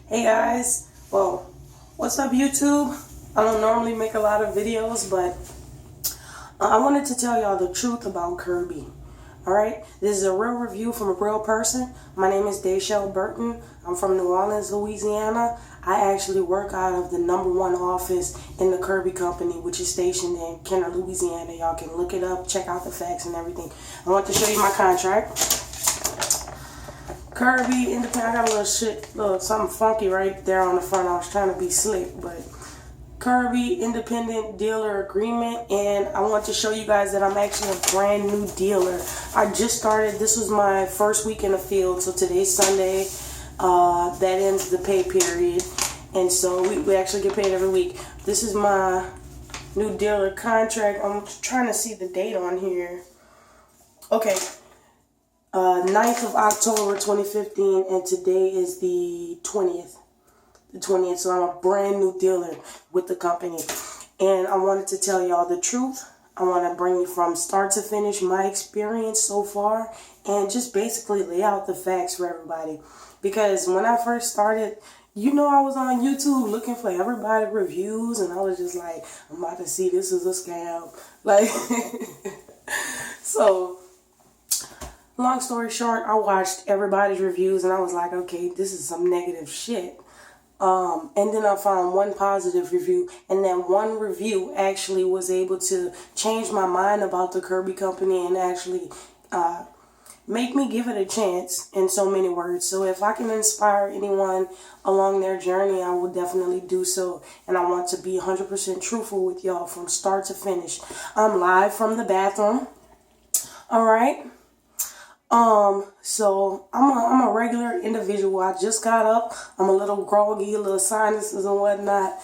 Hey guys, well, what's up YouTube? I don't normally make a lot of videos, but I wanted to tell y'all the truth about Kirby. Alright, this is a real review from a real person. My name is Dayshell Burton. I'm from New Orleans, Louisiana. I actually work out of the #1 office in the Kirby company, which is stationed in Kenner, Louisiana. Y'all can look it up, check out the facts and everything. I want to show you my contract. Kirby Independent. I got a little something funky right there on the front. I was trying to be slick, but Kirby Independent Dealer Agreement, and I want to show you guys that I'm actually a brand new dealer. I just started. This was my first week in the field, so today's Sunday. That ends the pay period, and so we actually get paid every week. This is my new dealer contract. I'm trying to see the date on here. Okay. 9th of October 2015, and today is the 20th. So I'm a brand new dealer with the company. And I wanted to tell y'all the truth. I want to bring you from start to finish my experience so far, and just basically lay out the facts for everybody. Because when I first started, I was on YouTube looking for everybody's reviews, and I was just like, I'm about to see this is a scam. Like, so long story short, I watched everybody's reviews and I was like, okay, this is some negative shit. And then I found one positive review, and that one review actually was able to change my mind about the Kirby company and actually make me give it a chance, in so many words. So if I can inspire anyone along their journey, I will definitely do so. And I want to be 100% truthful with y'all from start to finish. I'm live from the bathroom. All right. So I'm a regular individual. I just got up. I'm a little groggy, a little sinuses and whatnot.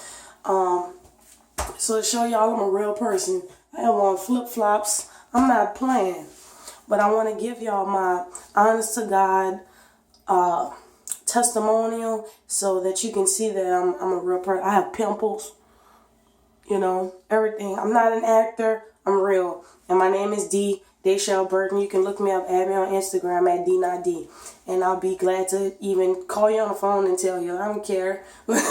So to show y'all I'm a real person, I have on flip-flops. I'm not playing, but I want to give y'all my honest to God testimonial so that you can see that I'm a real person. I have pimples, everything. I'm not an actor. I'm real, and my name is Dayshell Burton. You can look me up, add me on Instagram at D, and I'll be glad to even call you on the phone and tell you. I don't care. But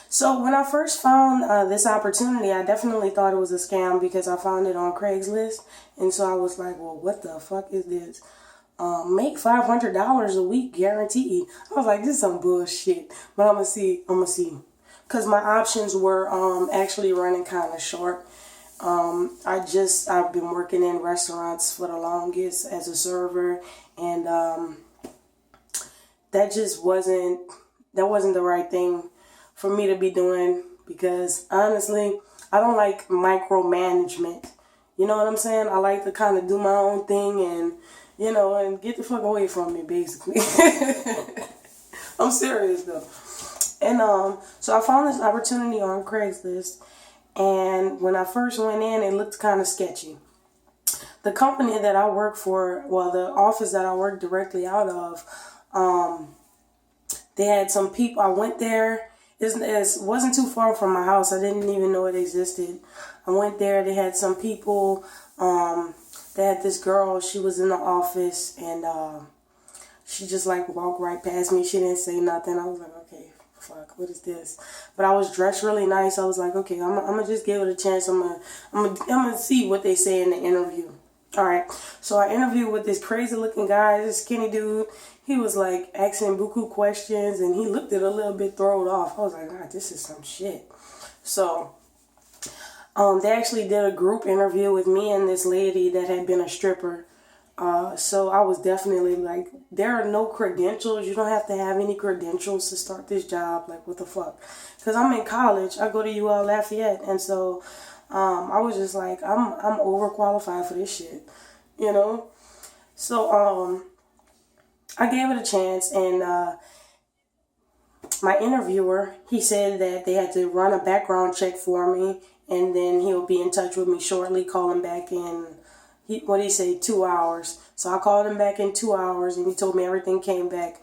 so when I first found this opportunity, I definitely thought it was a scam because I found it on Craigslist, and so I was like, well, what the fuck is this? Make $500 a week guaranteed. I was like, this is some bullshit. But I'm gonna see. Because my options were actually running kind of short. I've been working in restaurants for the longest as a server, and that wasn't the right thing for me to be doing, because honestly, I don't like micromanagement. You know what I'm saying? I like to kind of do my own thing and, and get the fuck away from me, basically. I'm serious though. And so I found this opportunity on Craigslist. And when I first went in, it looked kind of sketchy. The company that I work for, the office that I work directly out of, they had some people. I went there. It wasn't too far from my house. I didn't even know it existed. I went there. They had some people. They had this girl. She was in the office, and she just walked right past me. She didn't say nothing. I was like, okay. Fuck, what is this? But I was dressed really nice. I was like, okay, I'm gonna just give it a chance. I'm gonna see what they say in the interview. All right. So I interviewed with this crazy looking guy, this skinny dude. He was like asking buku questions, and he looked a little bit thrown off. I was like, God, this is some shit. So they actually did a group interview with me and this lady that had been a stripper. So I was definitely like, there are no credentials. You don't have to have any credentials to start this job. Like, what the fuck? Because I'm in college. I go to UL Lafayette. And so I was just like, I'm overqualified for this shit, So I gave it a chance. And my interviewer, he said that they had to run a background check for me. And then he'll be in touch with me shortly, call him back in. What did he say? 2 hours. So I called him back in 2 hours, and he told me everything came back.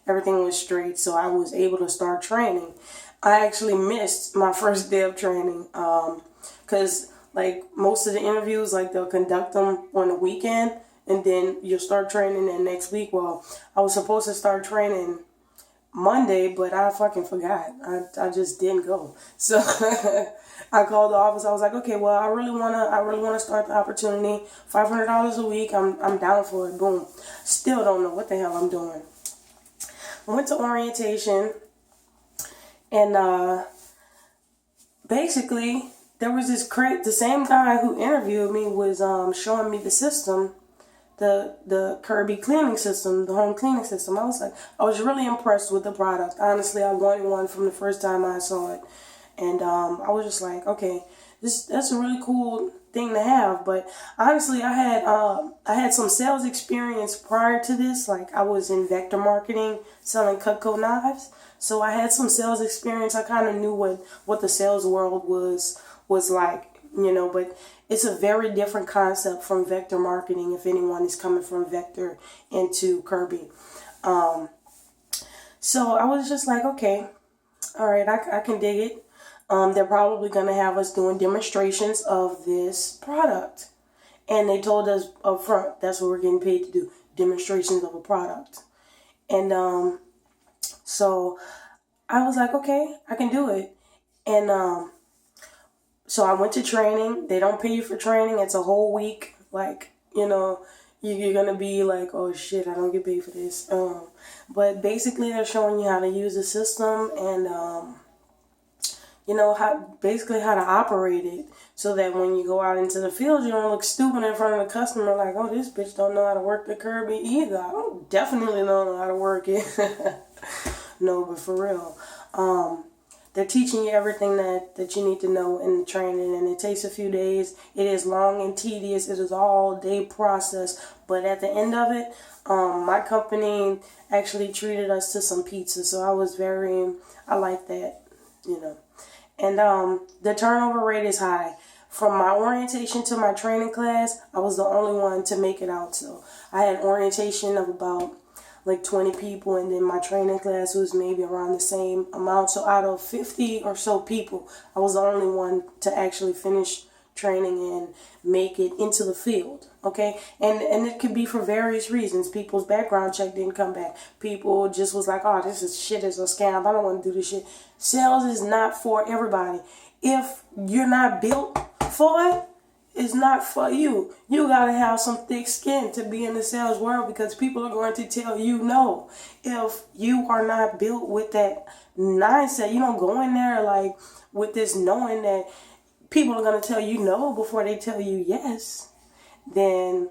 Everything was straight, so I was able to start training. I actually missed my first day of training because, most of the interviews, they'll conduct them on the weekend, and then you'll start training the next week. Well, I was supposed to start training Monday, but I fucking forgot. I just didn't go. So I called the office. I was like, okay, well, I really wanna start the opportunity. $500 a week. I'm down for it. Boom. Still don't know what the hell I'm doing. I went to orientation, and basically there was the same guy who interviewed me was showing me the system, the Kirby cleaning system, the home cleaning system. I was really impressed with the product. Honestly, I wanted one from the first time I saw it. And I was just like, okay, that's a really cool thing to have. But honestly, I had some sales experience prior to this. Like, I was in vector marketing, selling Cutco knives. So I had some sales experience. I kind of knew what the sales world was like, but it's a very different concept from vector marketing if anyone is coming from vector into Kirby. So I was just like, okay, all right, I can dig it. They're probably going to have us doing demonstrations of this product. And they told us up front, that's what we're getting paid to do, demonstrations of a product. And so I was like, okay, I can do it. And so I went to training. They don't pay you for training. It's a whole week. Like, you're going to be like, oh shit, I don't get paid for this. But basically they're showing you how to use the system and, how to operate it so that when you go out into the field, you don't look stupid in front of the customer like, oh, this bitch don't know how to work the Kirby either. I don't definitely don't know how to work it. No, but for real. They're teaching you everything that you need to know in the training, and it takes a few days. It is long and tedious. It is an all-day process. But at the end of it, my company actually treated us to some pizza, so I like that, And the turnover rate is high. From my orientation to my training class, I was the only one to make it out. So I had orientation of about like 20 people, and then my training class was maybe around the same amount. So out of 50 or so people, I was the only one to actually finish training and make it into the field. Okay, and it could be for various reasons. People's background check didn't come back. People just was like, oh, this is shit, is a scam, I don't want to do this shit. Sales is not for everybody. If you're not built for it, it's not for you. You gotta have some thick skin to be in the sales world, because people are going to tell you no. If you are not built with that mindset, you don't go in there like with this knowing that people are gonna tell you no before they tell you yes. Then,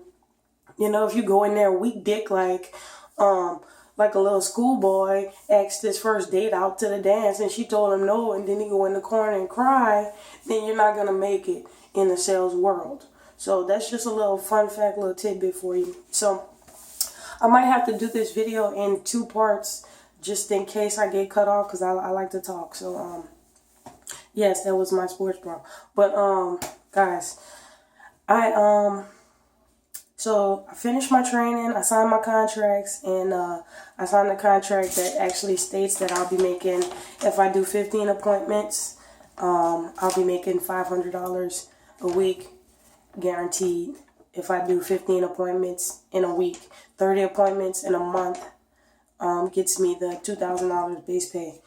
if you go in there weak dick like a little schoolboy asked his first date out to the dance and she told him no, and then he go in the corner and cry, then you're not gonna make it in the sales world. So that's just a little fun fact, little tidbit for you. So I might have to do this video in 2 parts just in case I get cut off, because I like to talk. So yes, that was my sports bra. But guys, so I finished my training, I signed my contracts, and I signed a contract that actually states that I'll be making, if I do 15 appointments, I'll be making $500 a week, guaranteed. If I do 15 appointments in a week, 30 appointments in a month, gets me the $2,000 base pay.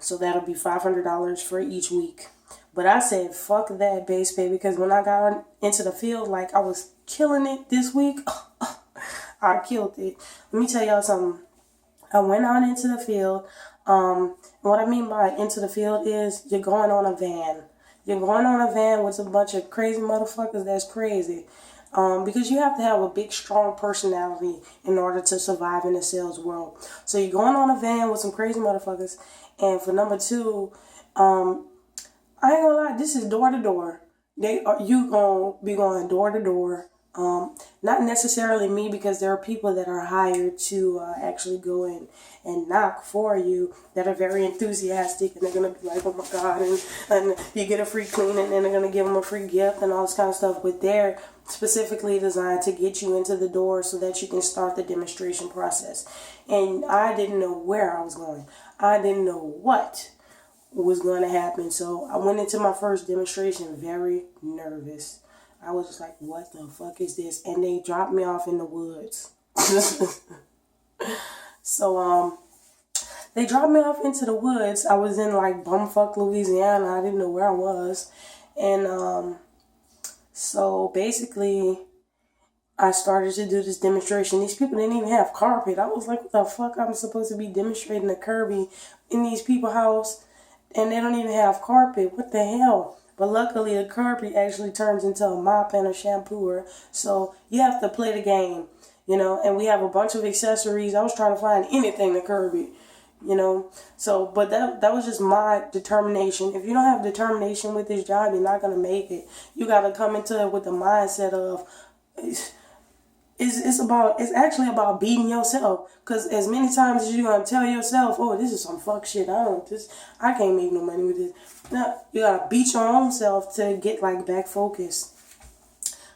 So that'll be $500 for each week. But I said, fuck that base pay, because when I got into the field, like, I was killing it this week. I killed it. Let me tell y'all something. I went out into the field. What I mean by into the field is you're going on a van. You're going on a van with a bunch of crazy motherfuckers that's crazy. Because you have to have a big, strong personality in order to survive in the sales world. So you're going on a van with some crazy motherfuckers. And for number 2, I ain't gonna lie, this is door to door. You gonna be going door to door. Not necessarily me, because there are people that are hired to actually go in and knock for you that are very enthusiastic, and they're gonna be like, oh my god, and you get a free cleaning, and they're gonna give them a free gift and all this kind of stuff. But they're specifically designed to get you into the door so that you can start the demonstration process. And I didn't know where I was going. I didn't know what was going to happen. So I went into my first demonstration very nervous. I was just like, what the fuck is this? And they dropped me off in the woods. So, they dropped me off into the woods. I was in like bumfuck Louisiana. I didn't know where I was. And, so basically, I started to do this demonstration. These people didn't even have carpet. I was like, what the fuck? I'm supposed to be demonstrating a Kirby in these people's house, and they don't even have carpet. What the hell? But luckily, the Kirby actually turns into a mop and a shampooer. So you have to play the game, you know. And we have a bunch of accessories. I was trying to find anything to Kirby, you know. So, but that was just my determination. If you don't have determination with this job, you're not gonna make it. You gotta come into it with the mindset of it's actually about beating yourself. Cause as many times as you're gonna tell yourself, oh, this is some fuck shit. I can't make no money with this. No, you gotta beat your own self to get like back focused.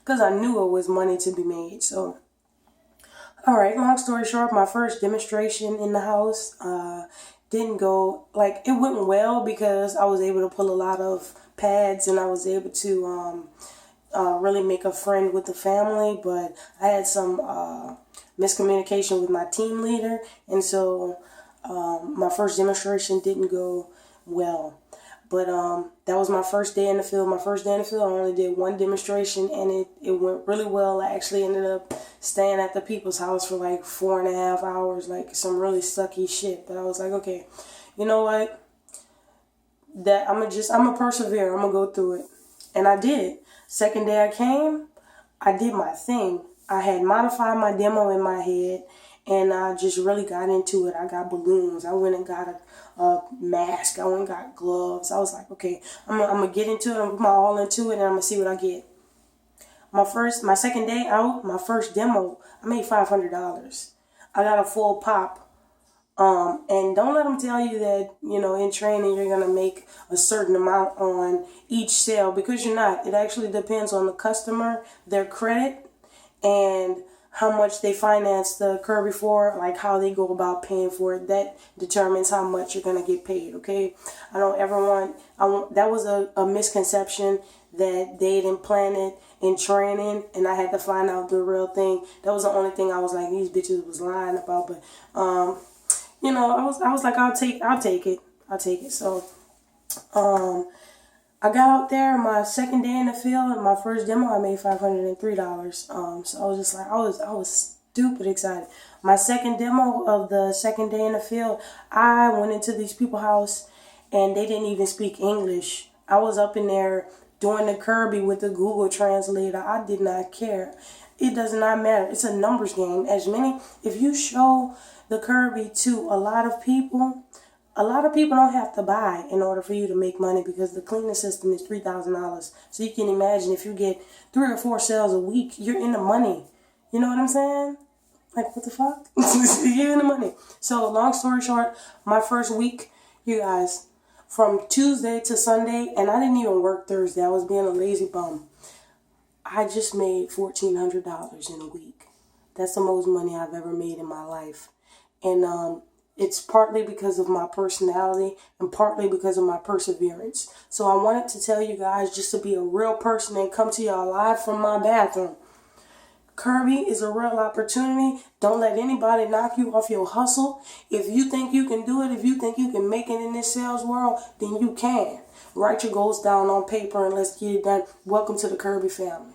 Cause I knew it was money to be made. So, all right. Long story short, my first demonstration in the house didn't go like it went well because I was able to pull a lot of pads and I was able to really make a friend with the family, but I had some miscommunication with my team leader, and so my first demonstration didn't go well. But that was my first day in the field. My first day in the field, I only did one demonstration, and it went really well. I actually ended up staying at the people's house for like 4.5 hours, like some really sucky shit. But I was like, okay, you know what? That I'm gonna persevere. I'm gonna go through it, and I did. Second day I came, I did my thing. I had modified my demo in my head, and I just really got into it. I got balloons. I went and got a mask. I went and got gloves. I was like, okay, I'm gonna get into it. I'm gonna put my all into it, and I'm gonna see what I get. My second day out, my first demo, I made $500. I got a full pop. And don't let them tell you that, you know, in training you're going to make a certain amount on each sale, because you're not. It actually depends on the customer, their credit, and how much they finance the Kirby for, like how they go about paying for it. That determines how much you're going to get paid, okay? I don't ever that was a misconception that they had implanted in training, and I had to find out the real thing. That was the only thing I was like, these bitches was lying about, but, you know, I was like, I'll take it. So, I got out there my second day in the field, and my first demo, I made $503. So I was just like, I was stupid excited. My second demo of the second day in the field, I went into these people's house, and they didn't even speak English. I was up in there doing the Kirby with the Google Translator. I did not care. It does not matter. It's a numbers game. If you show the Kirby to a lot of people don't have to buy in order for you to make money, because the cleaning system is $3,000. So you can imagine if you get 3 or 4 sales a week, you're in the money. You know what I'm saying? Like, what the fuck? You're in the money. So long story short, my first week, you guys, from Tuesday to Sunday, and I didn't even work Thursday. I was being a lazy bum. I just made $1,400 in a week. That's the most money I've ever made in my life. And it's partly because of my personality and partly because of my perseverance. So I wanted to tell you guys just to be a real person and come to y'all live from my bathroom. Kirby is a real opportunity. Don't let anybody knock you off your hustle. If you think you can do it, if you think you can make it in this sales world, then you can. Write your goals down on paper and let's get it done. Welcome to the Kirby family.